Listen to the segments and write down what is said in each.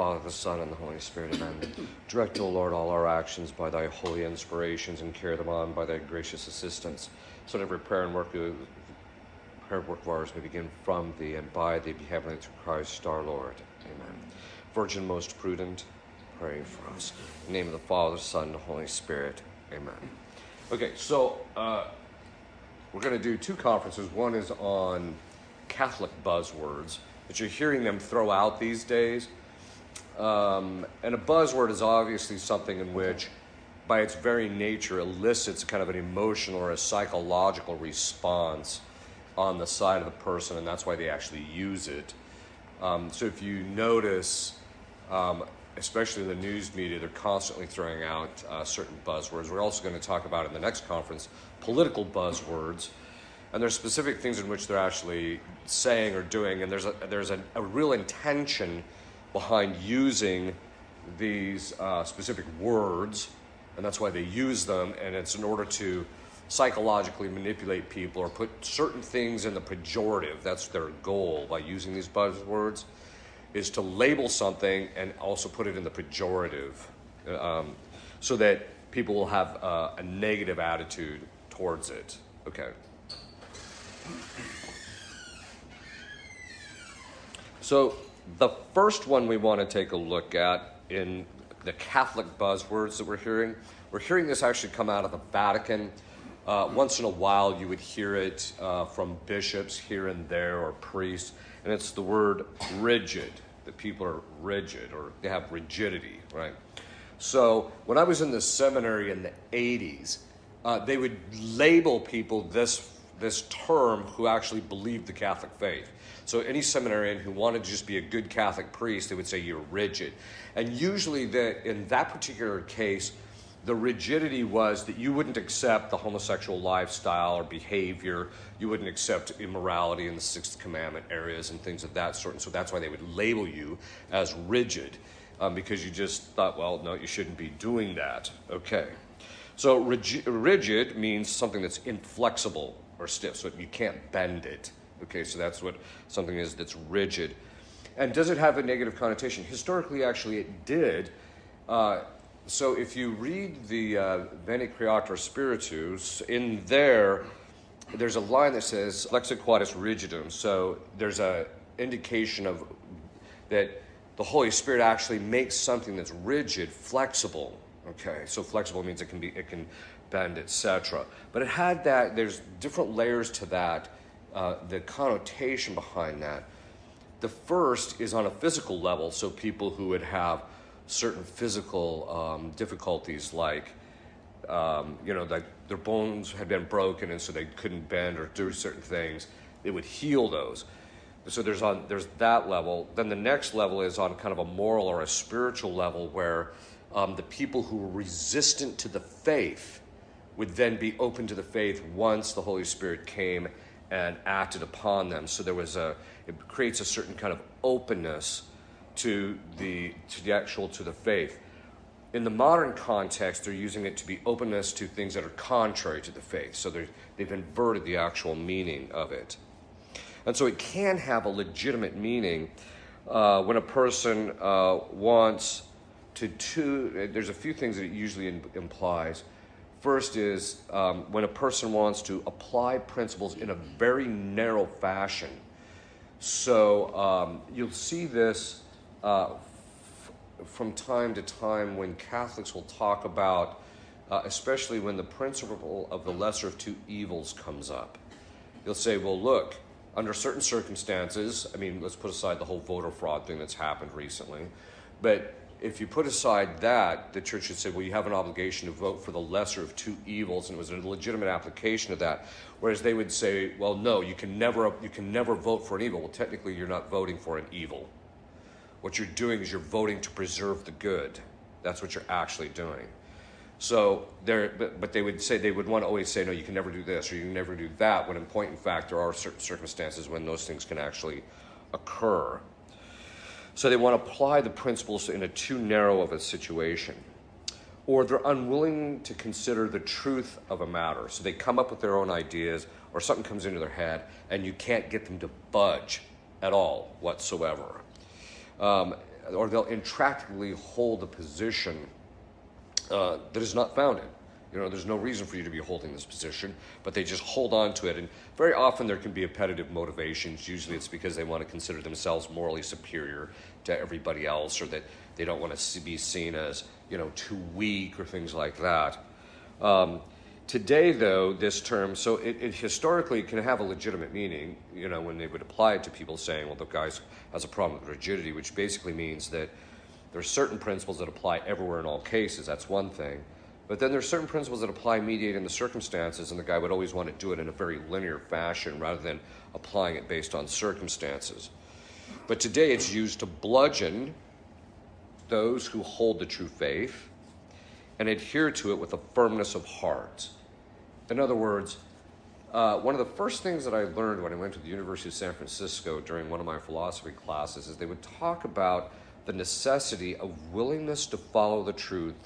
Father, the Son, and the Holy Spirit. Amen. Direct, O Lord, all our actions by thy holy inspirations, and carry them on by thy gracious assistance, so that every prayer and work of ours may begin from thee, and by thee be heavenly through Christ our Lord. Amen. Virgin most prudent, pray for us. In the name of the Father, Son, and the Holy Spirit. Amen. Okay, so we're going to do two conferences. One is on Catholic buzzwords that you're hearing them throw out these days. And a buzzword is obviously something in which, by its very nature, elicits kind of an emotional or a psychological response on the side of the person, and that's why they actually use it. So if you notice, especially in the news media, they're constantly throwing out certain buzzwords. We're also going to talk about in the next conference political buzzwords, and there's specific things in which they're actually saying or doing, and there's a real intention behind using these specific words, and that's why they use them, and it's in order to psychologically manipulate people or put certain things in the pejorative. That's their goal by using these buzzwords, is to label something and also put it in the pejorative, so that people will have a negative attitude towards it. Okay. So the first one we want to take a look at in the Catholic buzzwords that we're hearing this actually come out of the Vatican. Once in a while you would hear it from bishops here and there, or priests, and it's the word rigid, that people are rigid or they have rigidity, right? So when I was in the seminary in the 80s, they would label people this term who actually believed the Catholic faith. So any seminarian who wanted to just be a good Catholic priest, they would say you're rigid. And usually in that particular case, the rigidity was that you wouldn't accept the homosexual lifestyle or behavior. You wouldn't accept immorality in the Sixth Commandment areas and things of that sort. And so that's why they would label you as rigid, because you just thought, well, no, you shouldn't be doing that. Okay. So rigid means something that's inflexible or stiff, so you can't bend it. Okay, so that's what something is that's rigid. And does it have a negative connotation? Historically, actually, it did. So if you read the Veni Creator Spiritus, in there's a line that says Lexa Quatis Rigidum. So there's an indication of that the Holy Spirit actually makes something that's rigid flexible. Okay, so flexible means it can bend, etc. But it had that. There's different layers to that. The connotation behind that. The first is on a physical level. So people who would have certain physical difficulties, like like their bones had been broken, and so they couldn't bend or do certain things, they would heal those. So there's that level. Then the next level is on kind of a moral or a spiritual level, where the people who were resistant to the faith would then be open to the faith once the Holy Spirit came and acted upon them. So it creates a certain kind of openness to the faith. In the modern context, they're using it to be openness to things that are contrary to the faith. So they've inverted the actual meaning of it. And so it can have a legitimate meaning when a person wants to there's a few things that it usually implies. First is when a person wants to apply principles in a very narrow fashion. So you'll see this from time to time when Catholics will talk about, especially when the principle of the lesser of two evils comes up. You'll say, well, look, under certain circumstances, let's put aside the whole voter fraud thing that's happened recently, but if you put aside that, the church should say, well, you have an obligation to vote for the lesser of two evils, and it was a legitimate application of that. Whereas they would say, well, no, you can never vote for an evil. Well, technically, you're not voting for an evil. What you're doing is you're voting to preserve the good. That's what you're actually doing. So but they would want to always say, no, you can never do this or you can never do that, when in point in fact there are certain circumstances when those things can actually occur. So they want to apply the principles in a too narrow of a situation. Or they're unwilling to consider the truth of a matter. So they come up with their own ideas, or something comes into their head, and you can't get them to budge at all whatsoever. or they'll intractably hold a position that is not founded. There's no reason for you to be holding this position, but they just hold on to it. And very often there can be appetitive motivations. Usually it's because they want to consider themselves morally superior to everybody else, or that they don't want to be seen as, too weak or things like that. Today, though, this term, so it historically can have a legitimate meaning, when they would apply it to people saying, well, the guy has a problem with rigidity, which basically means that there's certain principles that apply everywhere in all cases. That's one thing. But then there's certain principles that apply mediating the circumstances, and the guy would always want to do it in a very linear fashion rather than applying it based on circumstances. But today it's used to bludgeon those who hold the true faith and adhere to it with a firmness of heart. In other words, one of the first things that I learned when I went to the University of San Francisco during one of my philosophy classes is they would talk about the necessity of willingness to follow the truth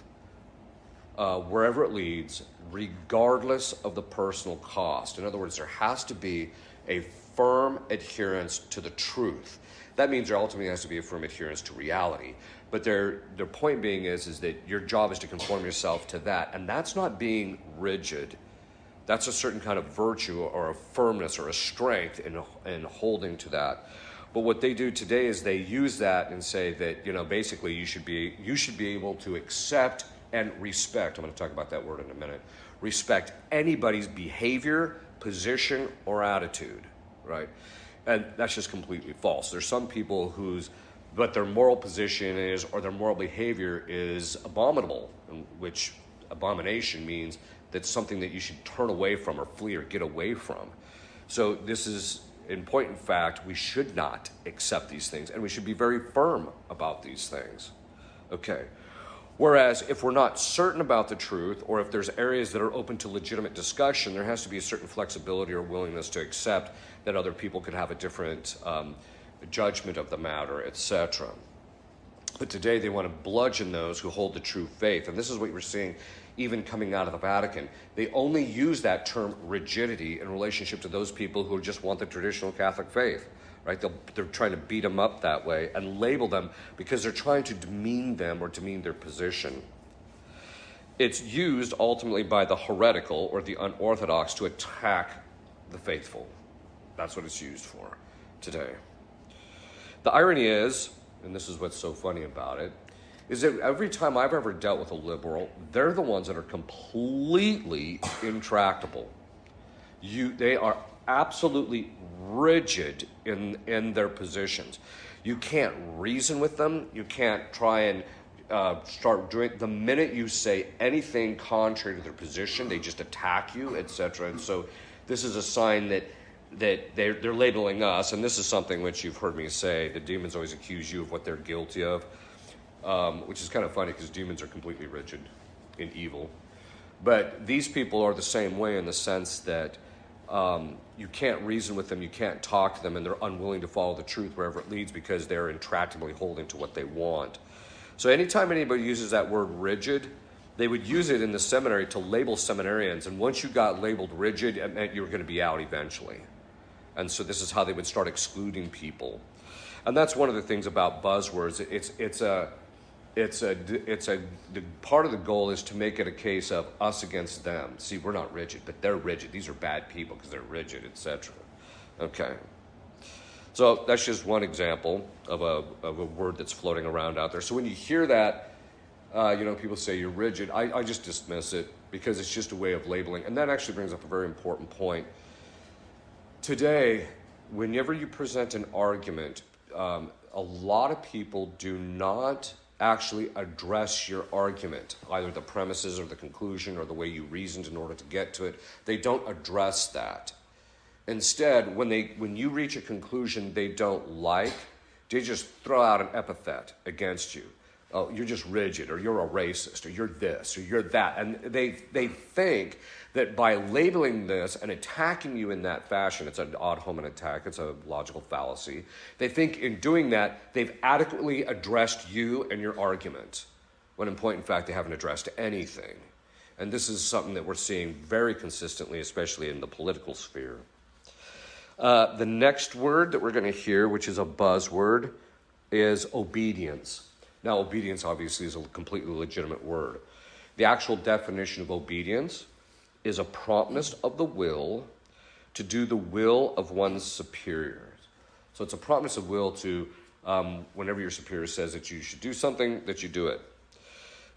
wherever it leads, regardless of the personal cost. In other words, there has to be a firm adherence to the truth. That means there ultimately has to be a firm adherence to reality. But their point being is that your job is to conform yourself to that. And that's not being rigid. That's a certain kind of virtue or a firmness or a strength in holding to that. But what they do today is they use that and say that, basically you should be able to accept and respect, I'm going to talk about that word in a minute, respect anybody's behavior, position, or attitude, right? And that's just completely false. There's some people but their moral position is, or their moral behavior is abominable, which abomination means that's something that you should turn away from or flee or get away from. So this is, in point in fact, we should not accept these things, and we should be very firm about these things. Okay. Whereas if we're not certain about the truth, or if there's areas that are open to legitimate discussion, there has to be a certain flexibility or willingness to accept that other people could have a different judgment of the matter, etc. But today they want to bludgeon those who hold the true faith. And this is what we're seeing even coming out of the Vatican. They only use that term rigidity in relationship to those people who just want the traditional Catholic faith. Right? They're trying to beat them up that way and label them because they're trying to demean them or demean their position. It's used ultimately by the heretical or the unorthodox to attack the faithful. That's what it's used for today. The irony is, and this is what's so funny about it, is that every time I've ever dealt with a liberal, they're the ones that are completely intractable. They are absolutely rigid in their positions. You can't reason with them. You can't try and start doing. The minute you say anything contrary to their position, they just attack you, etc. And so this is a sign that they're labeling us, and this is something which you've heard me say. The demons always accuse you of what they're guilty of, which is kind of funny because demons are completely rigid in evil. But these people are the same way in the sense that you can't reason with them, you can't talk to them, and they're unwilling to follow the truth wherever it leads because they're intractably holding to what they want. So anytime anybody uses that word rigid, they would use it in the seminary to label seminarians, and once you got labeled rigid, it meant you were going to be out eventually. And so this is how they would start excluding people. And that's one of the things about buzzwords. The part of the goal is to make it a case of us against them. See, we're not rigid, but they're rigid. These are bad people because they're rigid, etc. Okay. So that's just one example of a word that's floating around out there. So when you hear that, people say you're rigid, I just dismiss it because it's just a way of labeling. And that actually brings up a very important point. Today, whenever you present an argument, a lot of people do not actually address your argument, either the premises or the conclusion or the way you reasoned in order to get to it. They don't address that. Instead, when you reach a conclusion they don't like, they just throw out an epithet against you. Oh, you're just rigid, or you're a racist, or you're this, or you're that. And they think that by labeling this and attacking you in that fashion, it's an ad hominem attack, it's a logical fallacy. They think in doing that, they've adequately addressed you and your argument, when in point in fact, they haven't addressed anything. And this is something that we're seeing very consistently, especially in the political sphere. The next word that we're going to hear, which is a buzzword, is obedience. Now, obedience obviously is a completely legitimate word. The actual definition of obedience is a promptness of the will to do the will of one's superiors. So it's a promptness of will to, whenever your superior says that you should do something, that you do it.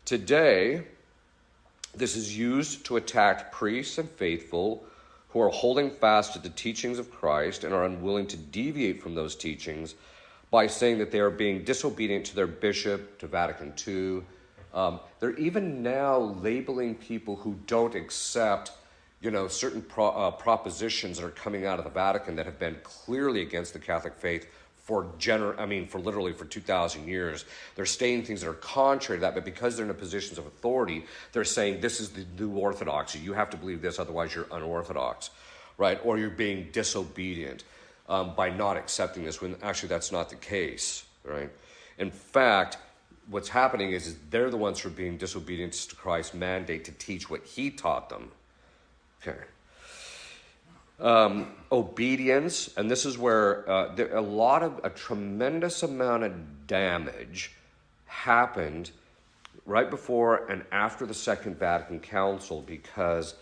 Today, this is used to attack priests and faithful who are holding fast to the teachings of Christ and are unwilling to deviate from those teachings by saying that they are being disobedient to their bishop, to Vatican II. They're even now labeling people who don't accept, certain propositions that are coming out of the Vatican that have been clearly against the Catholic faith for literally for 2,000 years. They're saying things that are contrary to that, but because they're in positions of authority, they're saying this is the new orthodoxy. You have to believe this, otherwise you're unorthodox, right? Or you're being disobedient by not accepting this, when actually that's not the case, right? In fact, what's happening is they're the ones who are being disobedient to Christ's mandate to teach what he taught them. Okay. Obedience, and this is where a tremendous amount of damage happened right before and after the Second Vatican Council, because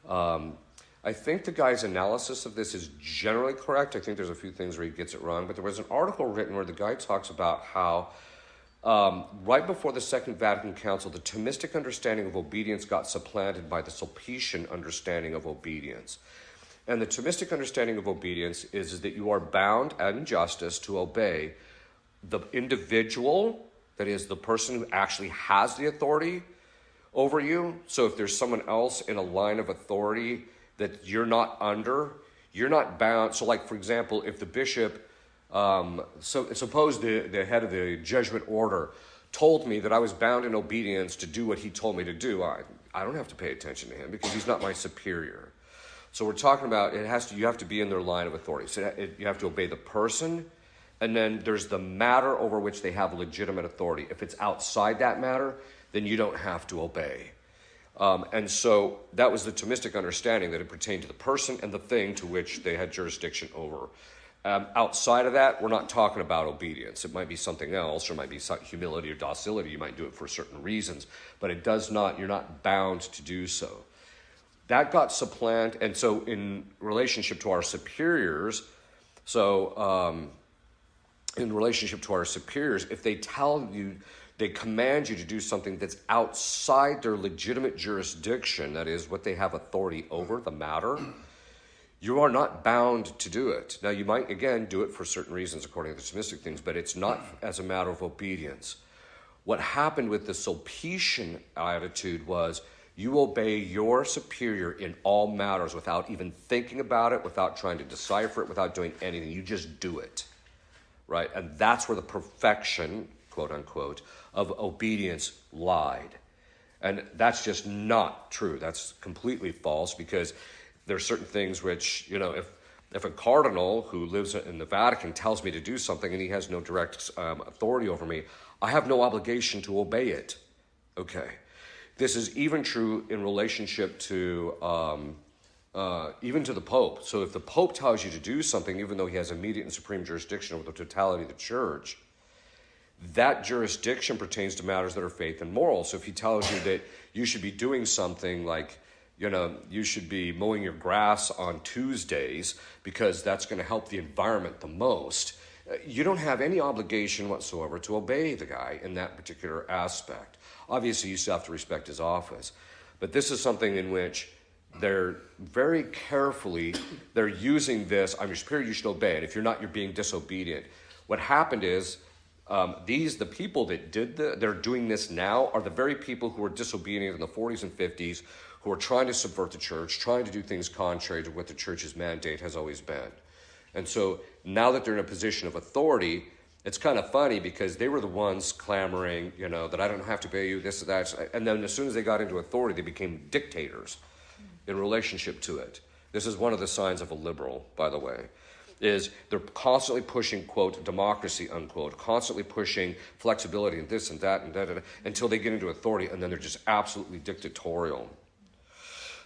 I think the guy's analysis of this is generally correct. I think there's a few things where he gets it wrong, but there was an article written where the guy talks about how right before the Second Vatican Council, the Thomistic understanding of obedience got supplanted by the Sulpician understanding of obedience. And the Thomistic understanding of obedience is that you are bound in justice to obey the individual, that is the person who actually has the authority over you. So if there's someone else in a line of authority that you're not under, you're not bound. So like, for example, if the bishop, suppose the head of the Jesuit order told me that I was bound in obedience to do what he told me to do, I don't have to pay attention to him because he's not my superior. So we're talking about you have to be in their line of authority. So you have to obey the person, and then there's the matter over which they have legitimate authority. If it's outside that matter, then you don't have to obey. And so that was the Thomistic understanding, that it pertained to the person and the thing to which they had jurisdiction over. Outside of that, we're not talking about obedience. It might be something else, or it might be humility or docility. You might do it for certain reasons, but you're not bound to do so. That got supplanted, and so in relationship to our superiors, if they tell you, they command you to do something that's outside their legitimate jurisdiction, that is, what they have authority over, the matter, you are not bound to do it. Now, you might, again, do it for certain reasons according to the Thomistic things, but it's not as a matter of obedience. What happened with the Sulpician attitude was, you obey your superior in all matters without even thinking about it, without trying to decipher it, without doing anything. You just do it, right? And that's where the perfection, quote unquote, of obedience lied. And that's just not true. That's completely false, because there are certain things which, if a cardinal who lives in the Vatican tells me to do something and he has no direct authority over me, I have no obligation to obey it. Okay. This is even true in relationship to even to the Pope. So if the Pope tells you to do something, even though he has immediate and supreme jurisdiction over the totality of the church, that jurisdiction pertains to matters that are faith and moral. So if he tells you that you should be doing something like, you should be mowing your grass on Tuesdays because that's going to help the environment the most, you don't have any obligation whatsoever to obey the guy in that particular aspect. Obviously, you still have to respect his office. But this is something in which they're very carefully, they're using this, I'm your superior, you should obey it. If you're not, you're being disobedient. What happened is, the people that they're doing this now are the very people who were disobedient in the 40s and 50s, who are trying to subvert the church, trying to do things contrary to what the church's mandate has always been. And so now that they're in a position of authority, it's kind of funny because they were the ones clamoring, that I don't have to pay you, this or that. And then as soon as they got into authority, they became dictators in relationship to it. This is one of the signs of a liberal, by the way, is they're constantly pushing, quote, democracy, unquote, constantly pushing flexibility and this and that and da, until they get into authority, and then they're just absolutely dictatorial.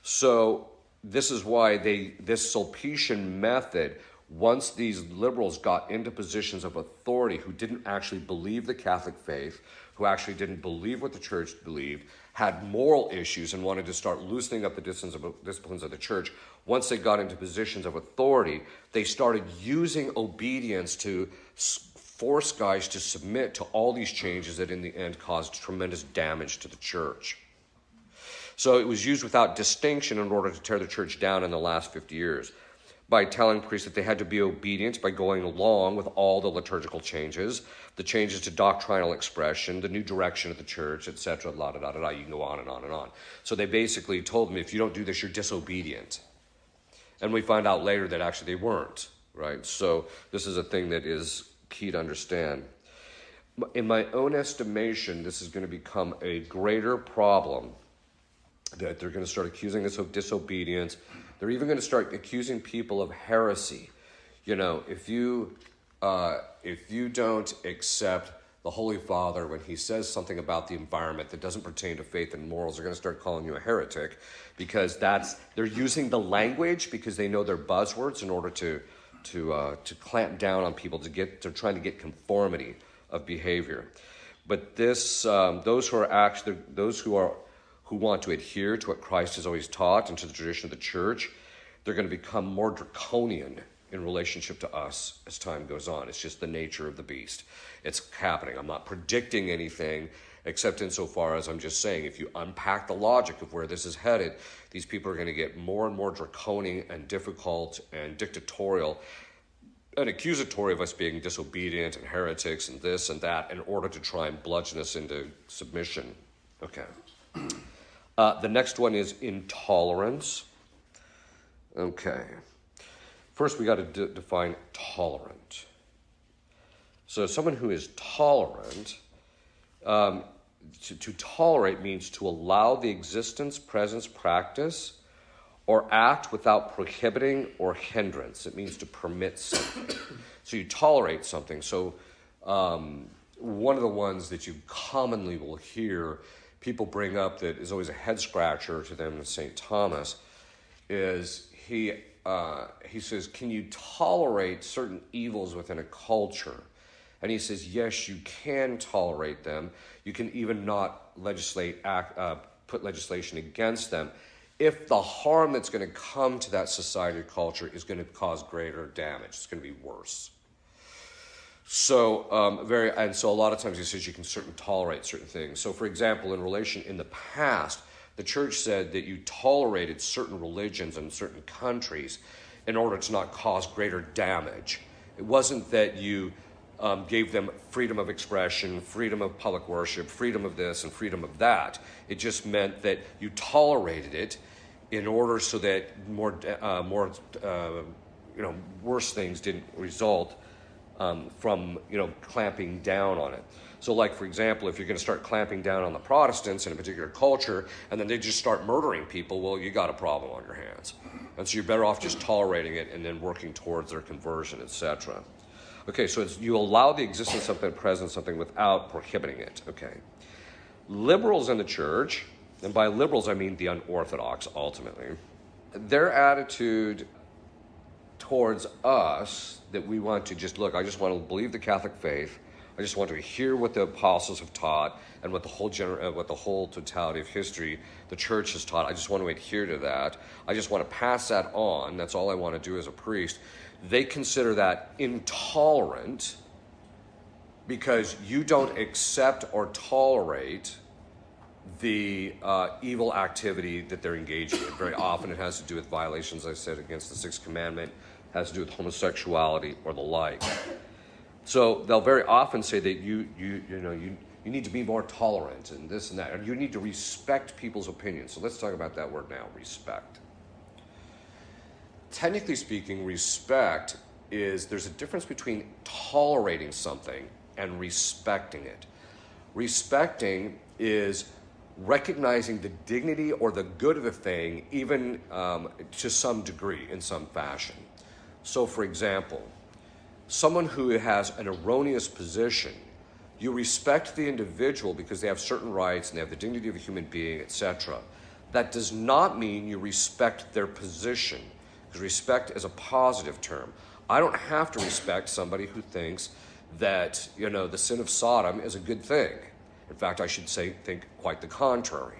So this is why this Sulpician method once these liberals got into positions of authority who didn't actually believe the Catholic faith, who actually didn't believe what the church believed, had moral issues and wanted to start loosening up the disciplines of the church, once they got into positions of authority, they started using obedience to force guys to submit to all these changes that in the end caused tremendous damage to the church. So it was used without distinction in order to tear the church down in the last 50 years by telling priests that they had to be obedient by going along with all the liturgical changes, the changes to doctrinal expression, the new direction of the church, etc., la-da-da-da-da, you can go on and on and on. So they basically told them, if you don't do this, you're disobedient. And we find out later that actually they weren't, right? So this is a thing that is key to understand. In my own estimation, this is going to become a greater problem, that they're going to start accusing us of disobedience. They're even going to start accusing people of heresy. You know, if you don't accept the Holy Father when he says something about the environment that doesn't pertain to faith and morals, they're going to start calling you a heretic, because they're using the language because they know they're buzzwords in order to clamp down on people. They're trying to get conformity of behavior. But those who want to adhere to what Christ has always taught and to the tradition of the church, they're going to become more draconian in relationship to us as time goes on. It's just the nature of the beast. It's happening. I'm not predicting anything, except insofar as I'm just saying, if you unpack the logic of where this is headed, these people are going to get more and more draconian and difficult and dictatorial and accusatory of us being disobedient and heretics and this and that in order to try and bludgeon us into submission. Okay. The next one is intolerance. Okay. First, we got to define tolerant. So someone who is tolerant, to tolerate means to allow the existence, presence, practice, or act without prohibiting or hindrance. It means to permit something. So you tolerate something. So one of the ones that you commonly will hear people bring up that is always a head scratcher to them in St. Thomas is he says, can you tolerate certain evils within a culture? And he says, yes, you can tolerate them. You can even not put legislation against them if the harm that's going to come to that society or culture is going to cause greater damage. It's going to be worse. So so a lot of times he says you can certainly tolerate certain things. So for example, in the past, the church said that you tolerated certain religions in certain countries in order to not cause greater damage. It wasn't that you gave them freedom of expression, freedom of public worship, freedom of this and freedom of that. It just meant that you tolerated it in order so that worse things didn't result from clamping down on it. So like, for example, if you're going to start clamping down on the Protestants in a particular culture and then they just start murdering people, well, you got a problem on your hands. And so you're better off just tolerating it and then working towards their conversion, etc. Okay, so you allow the existence of something, present something without prohibiting it. Okay. Liberals in the church, and by liberals I mean the unorthodox ultimately, their attitude towards us that we want to just look, I just want to believe the Catholic faith. I just want to hear what the apostles have taught and what the whole totality of history the church has taught. I just want to adhere to that. I just want to pass that on. That's all I want to do as a priest. They consider that intolerant because you don't accept or tolerate the evil activity that they're engaging in. Very often it has to do with violations, I said, against the Sixth Commandment, has to do with homosexuality or the like. So they'll very often say that you need to be more tolerant and this and that, and you need to respect people's opinions. So let's talk about that word now, respect. Technically speaking, respect there's a difference between tolerating something and respecting it. Respecting is recognizing the dignity or the good of the thing, even to some degree, in some fashion. So, for example, someone who has an erroneous position, you respect the individual because they have certain rights and they have the dignity of a human being, etc. That does not mean you respect their position, because respect is a positive term. I don't have to respect somebody who thinks that, the sin of Sodom is a good thing. In fact, I should think quite the contrary.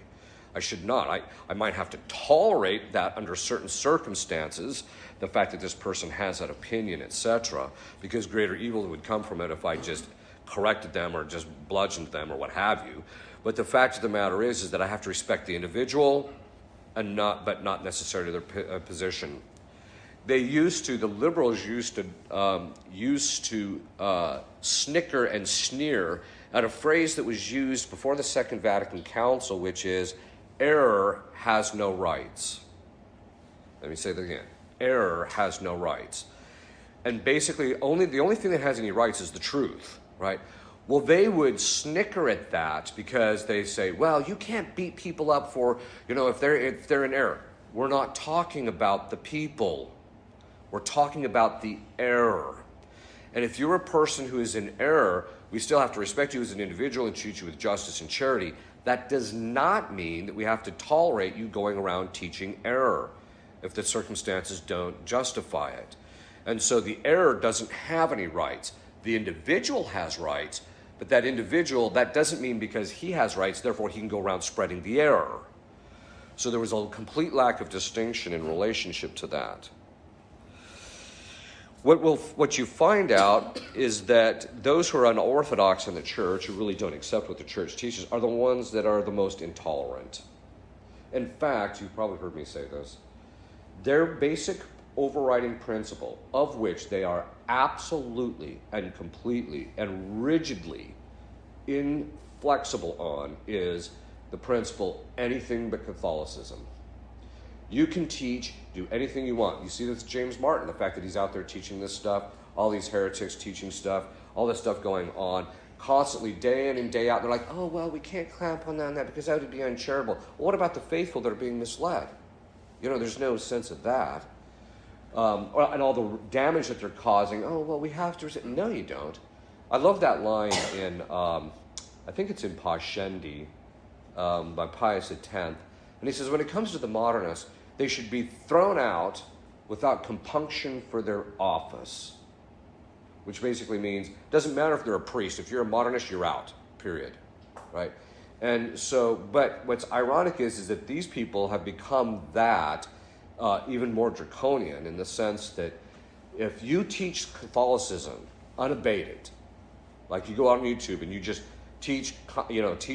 I should not. I might have to tolerate that under certain circumstances, the fact that this person has that opinion, etc., because greater evil would come from it if I just corrected them or just bludgeoned them or what have you. But the fact of the matter is that I have to respect the individual but not necessarily their position. The liberals used to snicker and sneer at a phrase that was used before the Second Vatican Council, which is, error has no rights. Let me say that again. Error has no rights. And basically, the only thing that has any rights is the truth, right? Well, they would snicker at that because they say, well, you can't beat people up for, if they're in error. We're not talking about the people. We're talking about the error. And if you're a person who is in error, we still have to respect you as an individual and treat you with justice and charity. That does not mean that we have to tolerate you going around teaching error if the circumstances don't justify it. And so the error doesn't have any rights. The individual has rights, but that doesn't mean because he has rights, therefore he can go around spreading the error. So there was a complete lack of distinction in relationship to that. What you find out is that those who are unorthodox in the church, who really don't accept what the church teaches, are the ones that are the most intolerant. In fact, you've probably heard me say this, their basic overriding principle, of which they are absolutely and completely and rigidly inflexible on, is the principle, anything but Catholicism. You can teach, do anything you want. You see this with James Martin, the fact that he's out there teaching this stuff, all these heretics teaching stuff, all this stuff going on, constantly day in and day out. They're like, oh, well, we can't clamp on that because that would be uncharitable. Well, what about the faithful that are being misled? There's no sense of that. And all the damage that they're causing. Oh, well, we have to. No, you don't. I love that line in, I think it's in Pascendi by Pius X. And he says, when it comes to the modernists, they should be thrown out without compunction for their office. Which basically means, doesn't matter if they're a priest. If you're a modernist, you're out, period. Right? And so, but what's ironic is that these people have become that even more draconian in the sense that if you teach Catholicism unabated, like you go out on YouTube and you just teach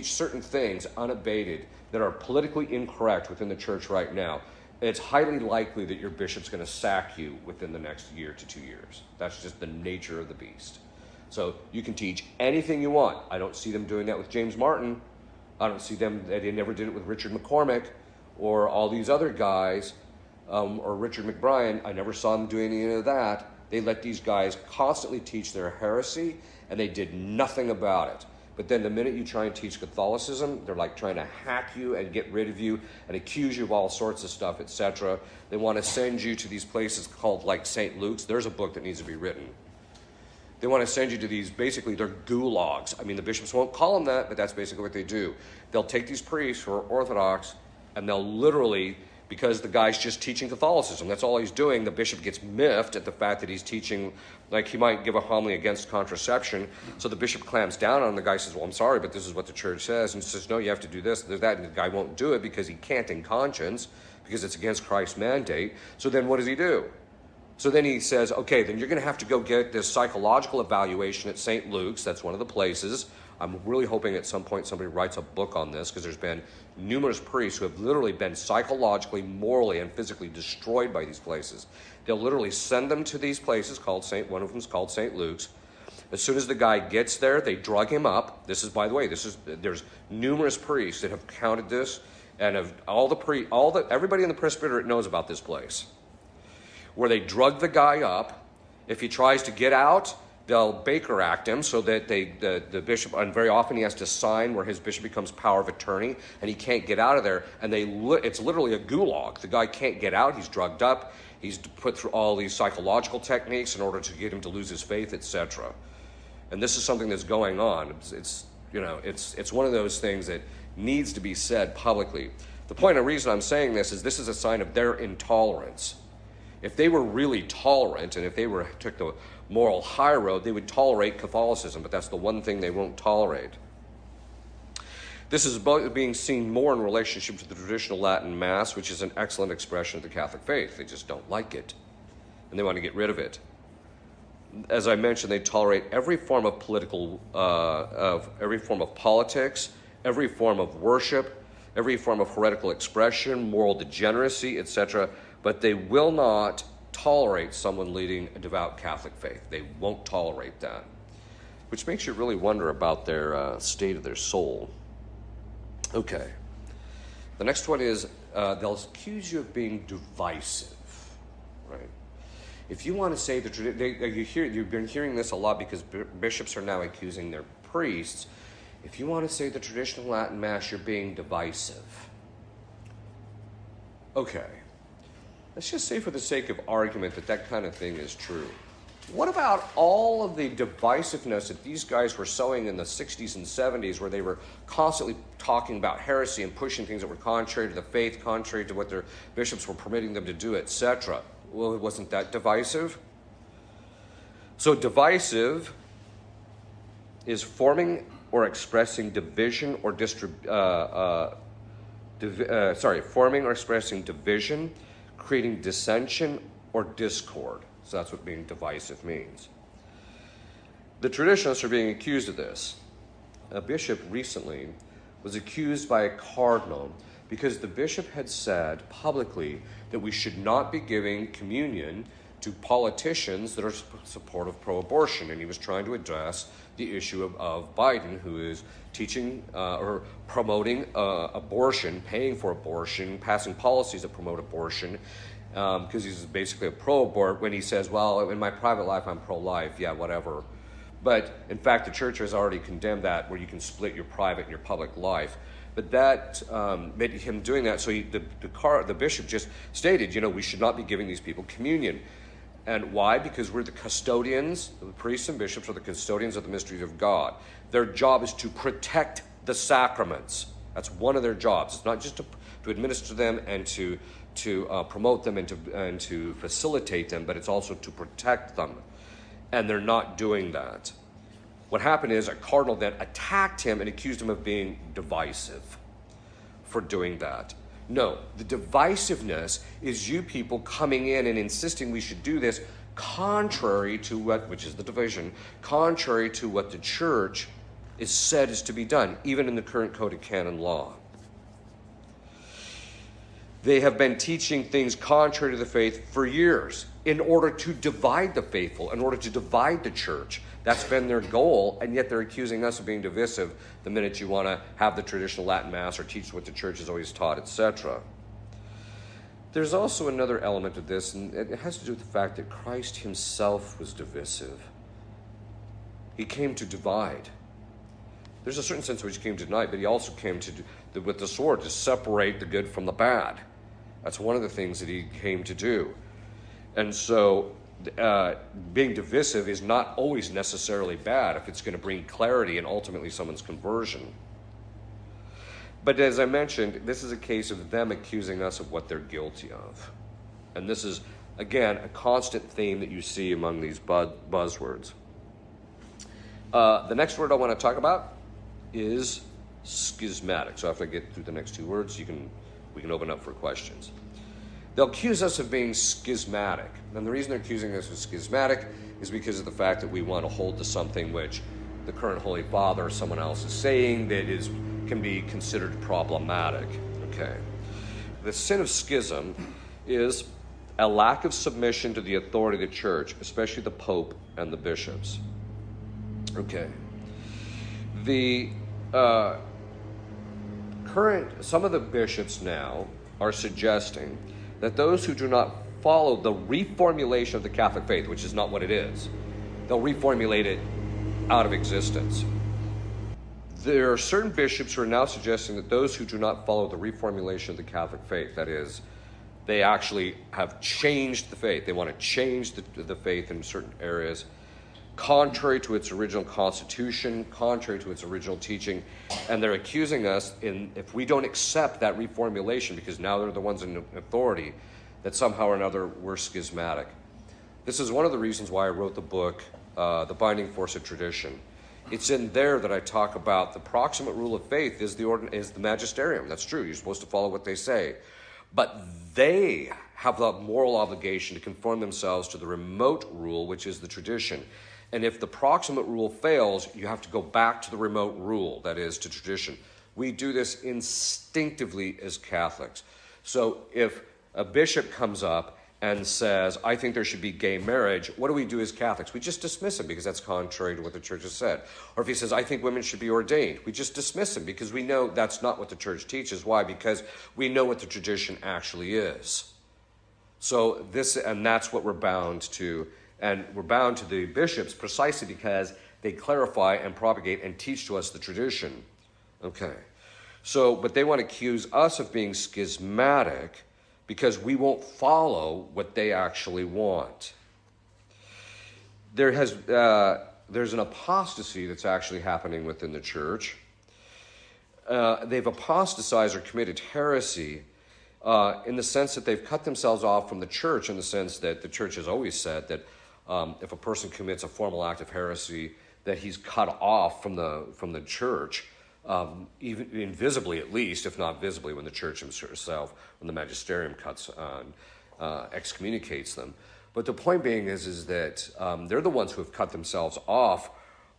certain things unabated that are politically incorrect within the church right now, it's highly likely that your bishop's going to sack you within the next year to 2 years. That's just the nature of the beast. So you can teach anything you want. I don't see them doing that with James Martin. I don't see them, they never did it with Richard McCormick or all these other guys, or Richard McBrien. I never saw them doing any of that. They let these guys constantly teach their heresy, and they did nothing about it. But then the minute you try and teach Catholicism, they're like trying to hack you and get rid of you and accuse you of all sorts of stuff, etc. They want to send you to these places called like St. Luke's. There's a book that needs to be written. They want to send you to these, basically, they're gulags. I mean, the bishops won't call them that, but that's basically what they do. They'll take these priests who are Orthodox, and they'll literally, because the guy's just teaching Catholicism, that's all he's doing, the bishop gets miffed at the fact that he's teaching, like he might give a homily against contraception, so the bishop clams down on him. The guy says, well, I'm sorry, but this is what the church says, and says, no, you have to do this, there's that, and the guy won't do it because he can't in conscience, because it's against Christ's mandate. So then what does he do? So then he says, okay, then you're going to have to go get this psychological evaluation at St. Luke's. That's one of the places. I'm really hoping at some point somebody writes a book on this, because there's been numerous priests who have literally been psychologically, morally, and physically destroyed by these places. They'll literally send them to these places one of them is called St. Luke's. As soon as the guy gets there, they drug him up. This is, by the way, there's numerous priests that have counted this, and everybody in the presbyterate knows about this place, where they drug the guy up. If he tries to get out, they'll Baker Act him so that the bishop, and very often he has to sign where his bishop becomes power of attorney, and he can't get out of there. And it's literally a gulag. The guy can't get out. He's drugged up. He's put through all these psychological techniques in order to get him to lose his faith, etc. And this is something that's going on. It's one of those things that needs to be said publicly. The point and reason I'm saying this is a sign of their intolerance. If they were really tolerant, and if they took the moral high road, they would tolerate Catholicism, but that's the one thing they won't tolerate. This is being seen more in relationship to the traditional Latin Mass, which is an excellent expression of the Catholic faith. They just don't like it, and they want to get rid of it. As I mentioned, they tolerate every form of every form of politics, every form of worship, every form of heretical expression, moral degeneracy, etc., but they will not tolerate someone leading a devout Catholic faith. They won't tolerate that, which makes you really wonder about their state of their soul. Okay. The next one is they'll accuse you of being divisive, right? If you want to say you've been hearing this a lot because bishops are now accusing their priests. If you want to say the traditional Latin Mass, you're being divisive. Okay. Let's just say for the sake of argument that kind of thing is true. What about all of the divisiveness that these guys were sowing in the 60s and 70s, where they were constantly talking about heresy and pushing things that were contrary to the faith, contrary to what their bishops were permitting them to do, etc.? Well, wasn't that divisive? So divisive is forming or expressing division or forming or expressing division, creating dissension or discord. So that's what being divisive means. The traditionalists are being accused of this. A bishop recently was accused by a cardinal because the bishop had said publicly that we should not be giving communion to politicians that are supportive pro-abortion. And he was trying to address the issue of Biden, who is teaching or promoting abortion, paying for abortion, passing policies that promote abortion, because he's basically a pro-abort when he says, well, in my private life, I'm pro-life. Yeah, whatever. But in fact, the church has already condemned that, where you can split your private and your public life. But that made him doing that. So the bishop just stated, we should not be giving these people communion. And why? Because we're the custodians, the priests and bishops are the custodians of the mysteries of God. Their job is to protect the sacraments. That's one of their jobs. It's not just to administer them and to promote them and to facilitate them, but it's also to protect them. And they're not doing that. What happened is a cardinal then attacked him and accused him of being divisive for doing that. No, the divisiveness is you people coming in and insisting we should do this contrary to which is the division, contrary to what the church is said is to be done, even in the current Code of Canon Law. They have been teaching things contrary to the faith for years in order to divide the faithful, in order to divide the church. That's been their goal, and yet they're accusing us of being divisive the minute you want to have the traditional Latin Mass or teach what the church has always taught, etc. There's also another element of this, and it has to do with the fact that Christ himself was divisive. He came to divide. There's a certain sense in which he came to unite, but he also came with the sword to separate the good from the bad. That's one of the things that he came to do. And so being divisive is not always necessarily bad if it's going to bring clarity and ultimately someone's conversion. But as I mentioned, this is a case of them accusing us of what they're guilty of. And this is, again, a constant theme that you see among these buzzwords. The next word I want to talk about is schismatic. So after I get through the next two words, we can open up for questions. They'll accuse us of being schismatic. And the reason they're accusing us of schismatic is because of the fact that we want to hold to something which the current Holy Father or someone else is saying that can be considered problematic. Okay. The sin of schism is a lack of submission to the authority of the church, especially the Pope and the bishops. Okay. The some of the bishops now are suggesting that those who do not follow the reformulation of the Catholic faith, which is not what it is, they'll reformulate it out of existence. There are certain bishops who are now suggesting that those who do not follow the reformulation of the Catholic faith, that is, they actually have changed the faith. They want to change the faith in certain areas, contrary to its original constitution, contrary to its original teaching, and they're accusing us, if we don't accept that reformulation, because now they're the ones in authority, that somehow or another we're schismatic. This is one of the reasons why I wrote the book, The Binding Force of Tradition. It's in there that I talk about the proximate rule of faith is the magisterium. That's true. You're supposed to follow what they say. But they have the moral obligation to conform themselves to the remote rule, which is the tradition. And if the proximate rule fails, you have to go back to the remote rule, that is, to tradition. We do this instinctively as Catholics. So if a bishop comes up and says, I think there should be gay marriage, what do we do as Catholics? We just dismiss him because that's contrary to what the church has said. Or if he says, I think women should be ordained, we just dismiss him because we know that's not what the church teaches. Why? Because we know what the tradition actually is. So that's what we're bound to. And we're bound to the bishops precisely because they clarify and propagate and teach to us the tradition. Okay. So, but they want to accuse us of being schismatic because we won't follow what they actually want. There's an apostasy that's actually happening within the church. They've apostatized or committed heresy in the sense that they've cut themselves off from the church, in the sense that the church has always said that if a person commits a formal act of heresy, that he's cut off from the church, even invisibly at least, if not visibly, when the church herself, when the magisterium excommunicates them. But the point being is that they're the ones who have cut themselves off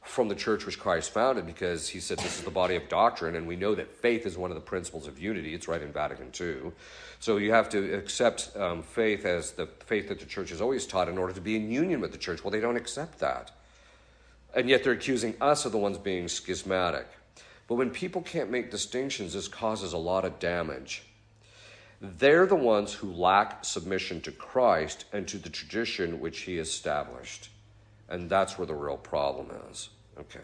from the church which Christ founded, because he said this is the body of doctrine, and we know that faith is one of the principles of unity. It's right in Vatican II. So you have to accept faith as the faith that the church has always taught in order to be in union with the church. Well, they don't accept that. And yet they're accusing us of the ones being schismatic. But when people can't make distinctions, this causes a lot of damage. They're the ones who lack submission to Christ and to the tradition which he established. And that's where the real problem is. Okay.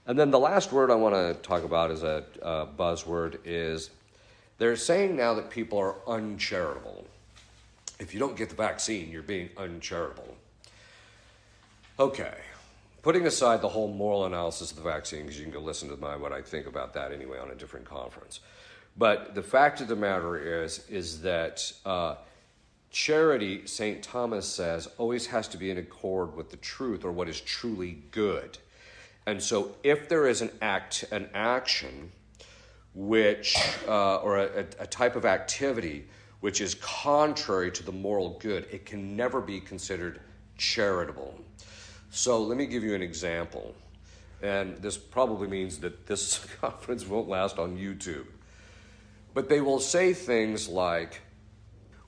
And then the last word I want to talk about as a buzzword is they're saying now that people are uncharitable. If you don't get the vaccine, you're being uncharitable. Okay. Putting aside the whole moral analysis of the vaccine, because you can go listen to what I think about that anyway on a different conference. But the fact of the matter is that charity, St. Thomas says, always has to be in accord with the truth or what is truly good. And so if there is an action which, or a type of activity which is contrary to the moral good, it can never be considered charitable. So let me give you an example. And this probably means that this conference won't last on YouTube. But they will say things like,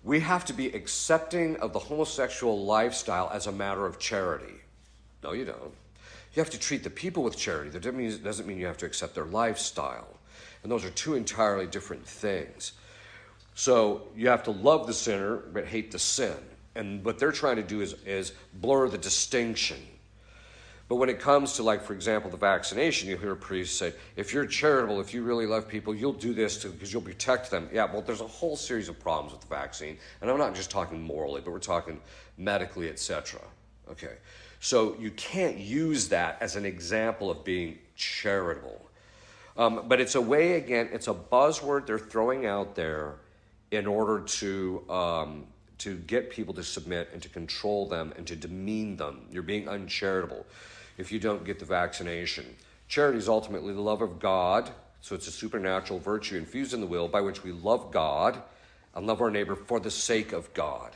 we have to be accepting of the homosexual lifestyle as a matter of charity. No, you don't. You have to treat the people with charity. That doesn't mean you have to accept their lifestyle. And those are two entirely different things. So you have to love the sinner, but hate the sin. And what they're trying to do is blur the distinction. But when it comes to, like, for example, the vaccination, you'll hear a priest say, if you're charitable, if you really love people, you'll do this because you'll protect them. Yeah, well, there's a whole series of problems with the vaccine. And I'm not just talking morally, but we're talking medically, etc. Okay. So you can't use that as an example of being charitable. But it's a way, again, it's a buzzword they're throwing out there in order to get people to submit and to control them and to demean them. You're being uncharitable if you don't get the vaccination. Charity is ultimately the love of God, so it's a supernatural virtue infused in the will by which we love God and love our neighbor for the sake of God.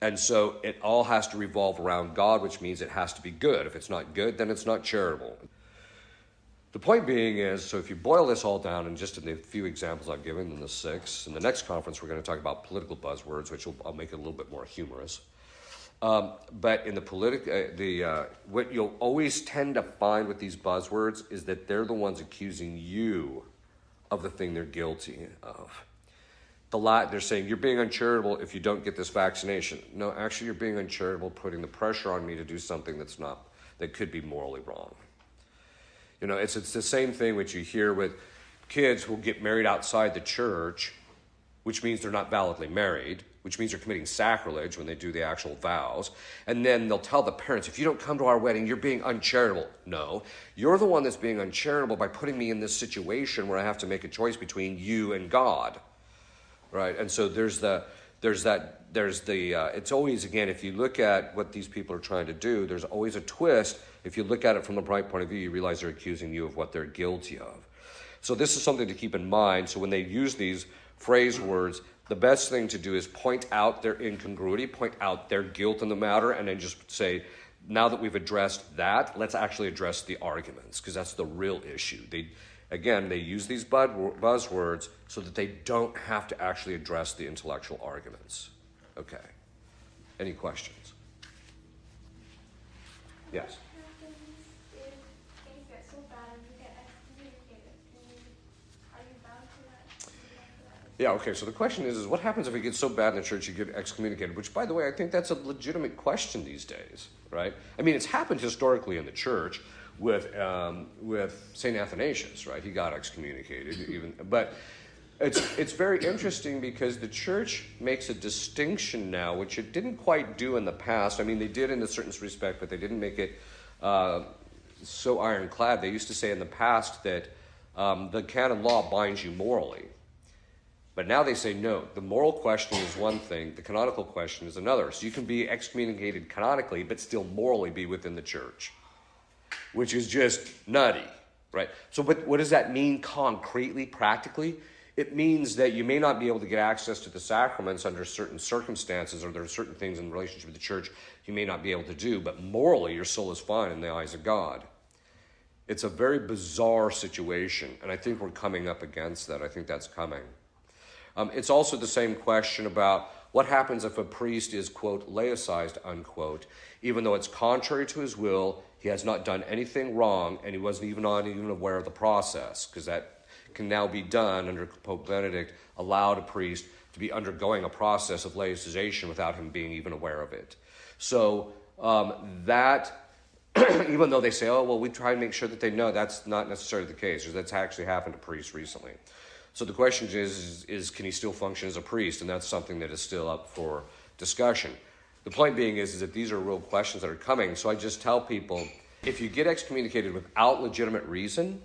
And so it all has to revolve around God, which means it has to be good. If it's not good, then it's not charitable. The point being is, so if you boil this all down, and just in the few examples I've given in the 6, in the next conference we're going to talk about political buzzwords, which I'll make it a little bit more humorous. But in the what you'll always tend to find with these buzzwords is that they're the ones accusing you of the thing they're guilty of. They're saying, you're being uncharitable if you don't get this vaccination. No, actually, you're being uncharitable, putting the pressure on me to do something that could be morally wrong. You know, it's the same thing which you hear with kids who get married outside the church, which means they're not validly married, which means they're committing sacrilege when they do the actual vows. And then they'll tell the parents, if you don't come to our wedding, you're being uncharitable. No, you're the one that's being uncharitable by putting me in this situation where I have to make a choice between you and God. Right? And so there's it's always, again, if you look at what these people are trying to do, there's always a twist. If you look at it from the right point of view, you realize they're accusing you of what they're guilty of. So this is something to keep in mind. So when they use these phrase words, the best thing to do is point out their incongruity, point out their guilt in the matter, and then just say, now that we've addressed that, let's actually address the arguments, because that's the real issue. They use these buzzwords so that they don't have to actually address the intellectual arguments. Okay. Any questions? Yes? What happens if things get so bad and you get excommunicated? Are you bound to that? Yeah, okay, so the question is what happens if it gets so bad in the church you get excommunicated? Which, by the way, I think that's a legitimate question these days, right? I mean, it's happened historically in the church with St. Athanasius, right? He got excommunicated, but it's very interesting because the church makes a distinction now, which it didn't quite do in the past. I mean, they did in a certain respect, but they didn't make it so ironclad. They used to say in the past that the canon law binds you morally. But now they say, no, the moral question is one thing, the canonical question is another. So you can be excommunicated canonically, but still morally be within the church, which is just nutty, right? So what does that mean concretely, practically? It means that you may not be able to get access to the sacraments under certain circumstances, or there are certain things in relationship with the church you may not be able to do, but morally your soul is fine in the eyes of God. It's a very bizarre situation, and I think we're coming up against that. I think that's coming. It's also the same question about what happens if a priest is, quote, laicized, unquote, even though it's contrary to his will, he has not done anything wrong, and he wasn't even aware of the process, because that can now be done under Pope Benedict, allowed a priest to be undergoing a process of laicization without him being even aware of it. So that, even though they say, oh, well, we try to make sure that they know, that's not necessarily the case. That's actually happened to priests recently. So the question is can he still function as a priest? And that's something that is still up for discussion. The point being is that these are real questions that are coming. So I just tell people, if you get excommunicated without legitimate reason,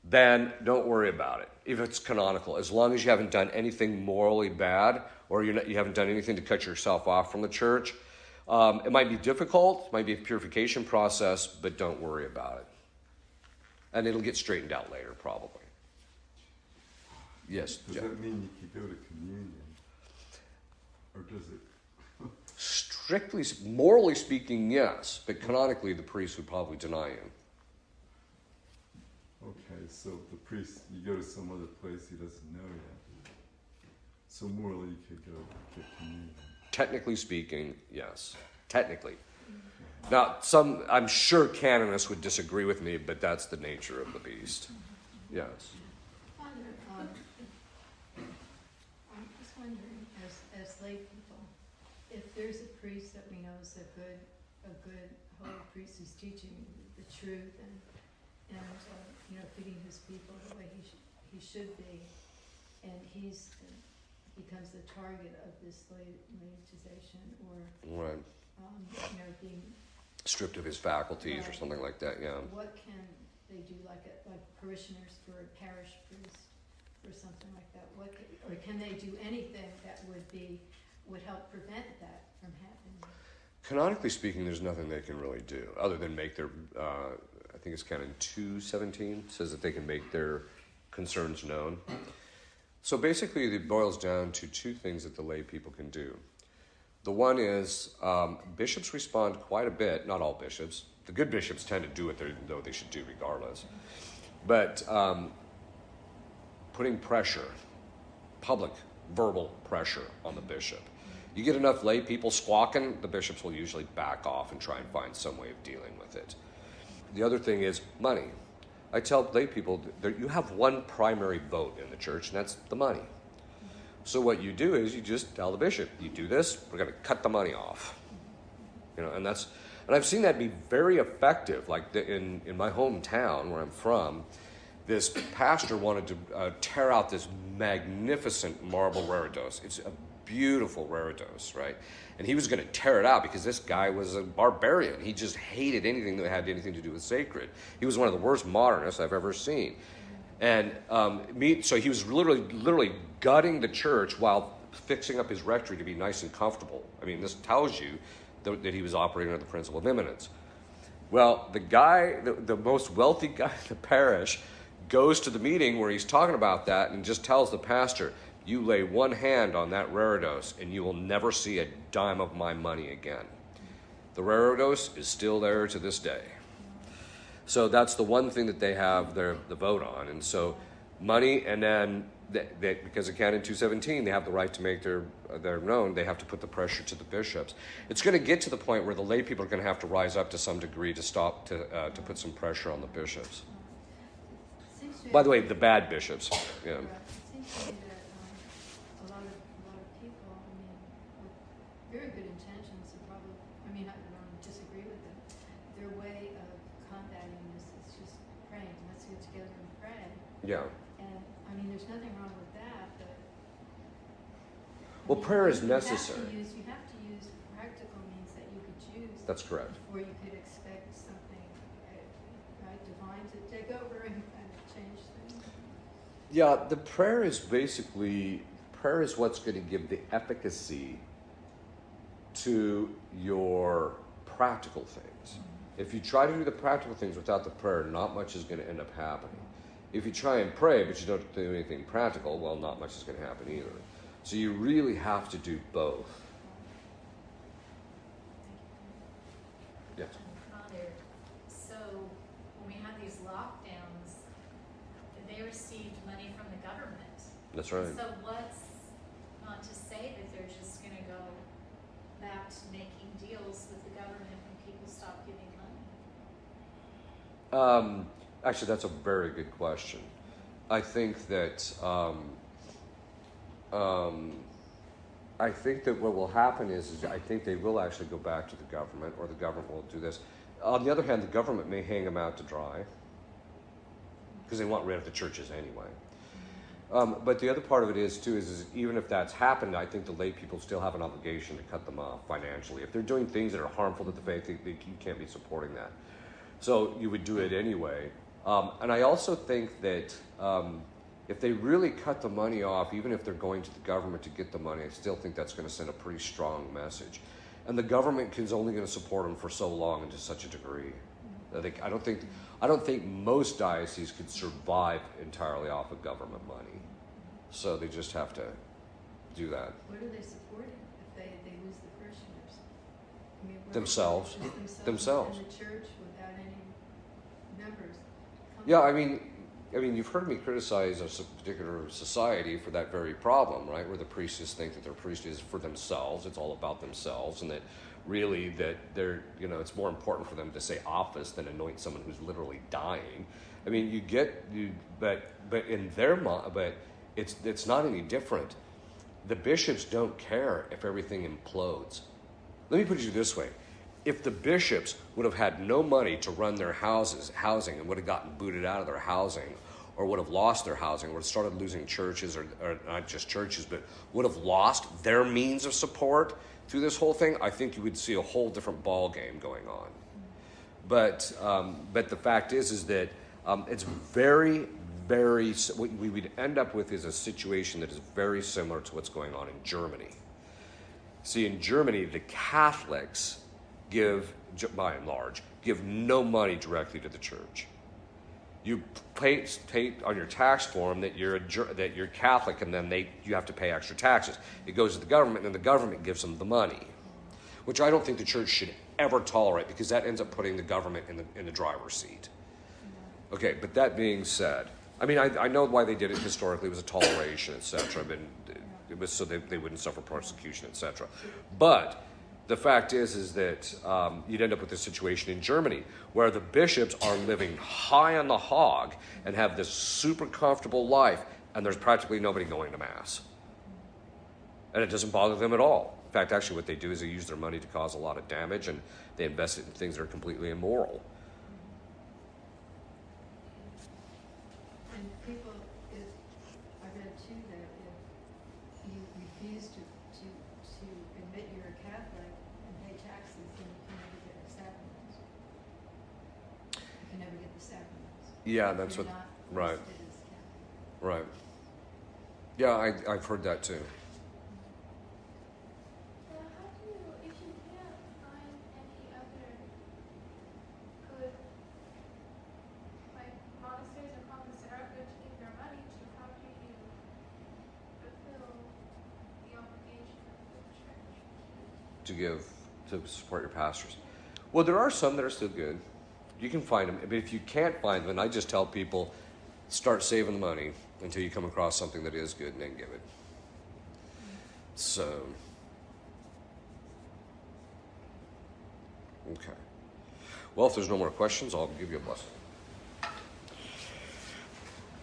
then don't worry about it, if it's canonical. As long as you haven't done anything morally bad, or you haven't done anything to cut yourself off from the church. It might be difficult, it might be a purification process, but don't worry about it. And it'll get straightened out later, probably. Yes, Does that mean you can go to communion? Or does it? Strictly, morally speaking, yes. But canonically, the priest would probably deny you. Okay, so the priest, you go to some other place he doesn't know yet. So morally, you could go get communion. Technically speaking, yes. Technically. Now, I'm sure canonists would disagree with me, but that's the nature of the beast. Yes. I'm just wondering, as lay people, if there's a priest that we know is a good holy priest who's teaching the truth and feeding his people the way he should be, and becomes the target of this laicization or right. Being stripped of his faculties, right. or something like that. Yeah. What can they do, like parishioners for a parish priest or something like that? Or can they do anything that would help prevent that from happening? Canonically speaking, there's nothing they can really do other than make their. I think it's Canon 217 says that they can make their concerns known. So basically, it boils down to two things that the lay people can do. The one is bishops respond quite a bit, not all bishops. The good bishops tend to do what they should do regardless. But putting pressure, public verbal pressure on the bishop. You get enough lay people squawking, the bishops will usually back off and try and find some way of dealing with it. The other thing is money. I tell lay people that you have one primary vote in the church, and that's the money. So what you do is you just tell the bishop, you do this, we're going to cut the money off. And I've seen that be very effective. Like in my hometown where I'm from, this pastor wanted to tear out this magnificent marble reredos. It's a beautiful reredos, right? And he was going to tear it out because this guy was a barbarian. He just hated anything that had anything to do with sacred. He was one of the worst modernists I've ever seen. And so he was literally gutting the church while fixing up his rectory to be nice and comfortable. I mean, this tells you that he was operating under the principle of imminence. Well, the guy, the most wealthy guy in the parish, goes to the meeting where he's talking about that and just tells the pastor, you lay one hand on that reredos and you will never see a dime of my money again. The reredos is still there to this day. So that's the one thing that they have the vote on. And so money, and then because of Canon 217, they have the right to make their known. They have to put the pressure to the bishops. It's going to get to the point where the lay people are going to have to rise up to some degree to put some pressure on the bishops. By the way, the bad bishops. Yeah. Right. It seems to me that a lot of people, I mean, with very good intentions, and probably, I mean, I don't disagree with them. Their way of combating this is just praying. Let's get together and pray. Yeah. And I mean, there's nothing wrong with that, but Well, prayer is necessary. You have to use practical means that you could choose. That's correct. Before you could expect something, right, divine to take over and kind of change things. Yeah, the prayer is what's going to give the efficacy to your practical things. If you try to do the practical things without the prayer, not much is going to end up happening. If you try and pray, but you don't do anything practical, well, not much is going to happen either. So you really have to do both. Yes. Father, so when we had these lockdowns, they received money from the government. That's right. So what's not to say that they're just going to go back to making deals with the government when people stop giving money? Actually, that's a very good question. I think that what will happen is I think they will actually go back to the government, or the government will do this. On the other hand, the government may hang them out to dry because they want rid of the churches anyway. But the other part of it is even if that's happened, I think the lay people still have an obligation to cut them off financially. If they're doing things that are harmful to the faith, you can't be supporting that. So you would do it anyway. And I also think that if they really cut the money off, even if they're going to the government to get the money, I still think that's going to send a pretty strong message. And the government is only going to support them for so long and to such a degree. I don't think most dioceses could survive entirely off of government money. So they just have to do that. What are they supporting if they lose the parishioners? I mean, Themselves. Themselves. In the church without any members. Yeah, I mean, you've heard me criticize a particular society for that very problem, right? Where the priests just think that their priesthood is for themselves. It's all about themselves, and that really that they're, it's more important for them to say office than anoint someone who's literally dying. I mean, but in their mind, but it's not any different. The bishops don't care if everything implodes. Let me put it this way. If the bishops would have had no money to run their housing, and would have gotten booted out of their housing, or would have lost their housing, would have started losing churches, or not just churches, but would have lost their means of support through this whole thing, I think you would see a whole different ball game going on. But the fact is that it's very, very, what we would end up with is a situation that is very similar to what's going on in Germany. See, in Germany, the Catholics by and large, give no money directly to the church. You pay on your tax form that you're Catholic, and then you have to pay extra taxes. It goes to the government, and the government gives them the money, which I don't think the church should ever tolerate, because that ends up putting the government in the driver's seat. Okay, but that being said, I mean, I know why they did it historically. It was a toleration, etc. But it was so they wouldn't suffer persecution, etc. But the fact is that you'd end up with this situation in Germany where the bishops are living high on the hog and have this super comfortable life, and there's practically nobody going to Mass. And it doesn't bother them at all. In fact, actually what they do is they use their money to cause a lot of damage, and they invest it in things that are completely immoral. And people, I read too that if you refuse to admit you're a Catholic and pay taxes, then you can never get the sacraments. You can never get the sacraments. Yeah, If that's you're what, not right, listed as Catholic. right. Yeah, I've heard that too. to give to support your pastors. Well, there are some that are still good. You can find them, but if you can't find them, and I just tell people, start saving the money until you come across something that is good, and then give it. So, okay. Well, if there's no more questions, I'll give you a blessing.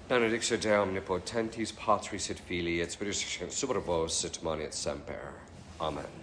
Benedictio Dei omnipotentis, Patris et Filii et Spiritus Sancti, super vos et semper. Amen.